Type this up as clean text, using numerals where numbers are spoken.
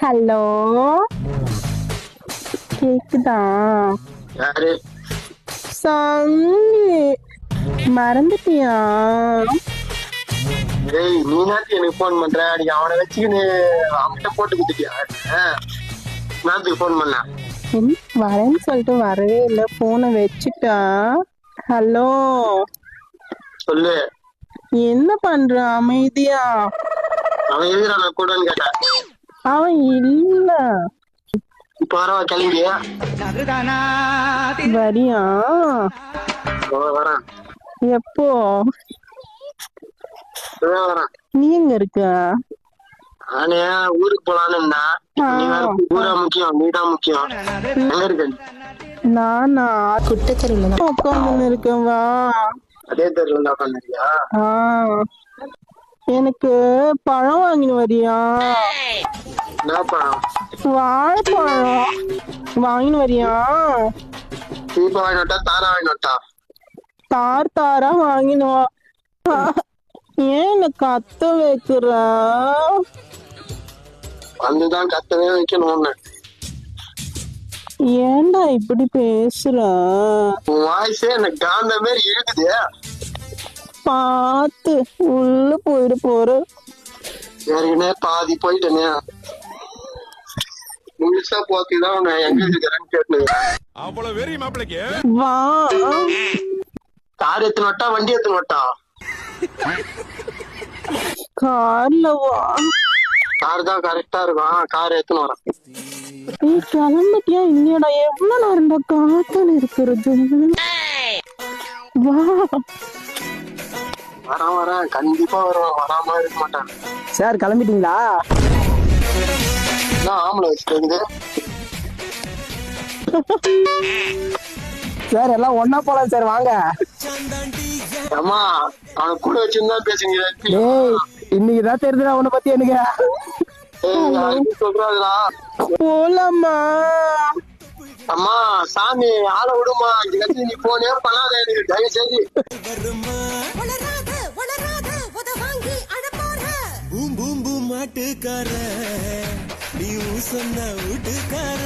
Hello, கேக்குதா? யாரு? சங்கி, மறந்துட்டியா? ஏய், நீ நாட்டு எனக்கு போன் பண்ற? நீ அவனை வச்சுக்கின்னு அவன்கிட்ட போட்டு குடுத்துட்டியா? நாட்டுக்கு போன் பண்ண வரேன்னு சொல்லிட்டு வரவே இல்லை, போனை வச்சுட்டா. ஹலோ, சொல்லு. என்ன பண்ற? அமைதியா. அவன் எதிரா நான் கூடன்னு கேட்டேன். அவன் இல்ல. இப்ப வரவா கிளம்பி? வரியா? வரேன். எப்போ? வரேன். நீ எங்க இருக்க? நானே ஊருக்கு போலான்னு இருந்தேன். நீ வேற ஊரா முக்கியம், நீதான் முக்கியம். எங்க இருக்க? நானா குட்டச்செருவுல உட்காந்து இருக்கேன். வா. அதே தெருல உட்காந்துருக்கியா? எனக்கு பழம் வாங்கினு வரியா? என்ன பழம்? வாழைப்பழம் வாங்கினு வரியா? சீப்பா வாங்கினோட்டா தாரா வாங்கினோட்டா? தார் தாரா வாங்கினு வா. ஏன் என்ன கத்த வைக்கிற? வந்துதான் கத்தவே வைக்கணும்னு. ஏன்டா இப்படி பேசுற? உன் வாய்ஸே எனக்கு காந்த மாதிரி இருக்குது. பாத்து உள்ள போயிட போற. ஏற்கனவே பாதி போயிட்டேனே. முழுசா போத்திதான் உன்னை எங்க இருக்கிறேன்னு கேட்டு. அவ்வளவு வெறி மாப்பிளைக்கு. வா. கார் எத்தனை வட்டா வண்டி எத்தனை வட்டா? கார்ல வா. கார் தான் கரெக்டா இருக்கும். கார் எத்தனை வரேன். நீ கிளம்பிட்டியா இல்லையடா? எவ்வளவு நேரம்டா காத்தால இருக்கிறது? வா. வரேன் கண்டிப்பா வருவேன். வராம இருக்க மாட்டேன். சார் கிளம்பிட்டீங்களா? ஆம்பளை வச்சுருக்குது சார் எல்லாம் ஒன்னா போலாம் சார், வாங்க. அம்மா அவனை கூட வச்சிருந்தா பேசுங்க. இன்னைக்குதான் தெரியுதுடா உன்னை பத்தி எனக்கு. சொல்றாதுடா. போலாமா? அம்மா சாமி ஆளை விடுமா. இதுக்கு நீ போனே பண்ணாத எனக்கு தயவு செய்து. பூம் பூம் பூம் மாட்டுக்கார, நீ சொன்ன வீட்டுக்கார.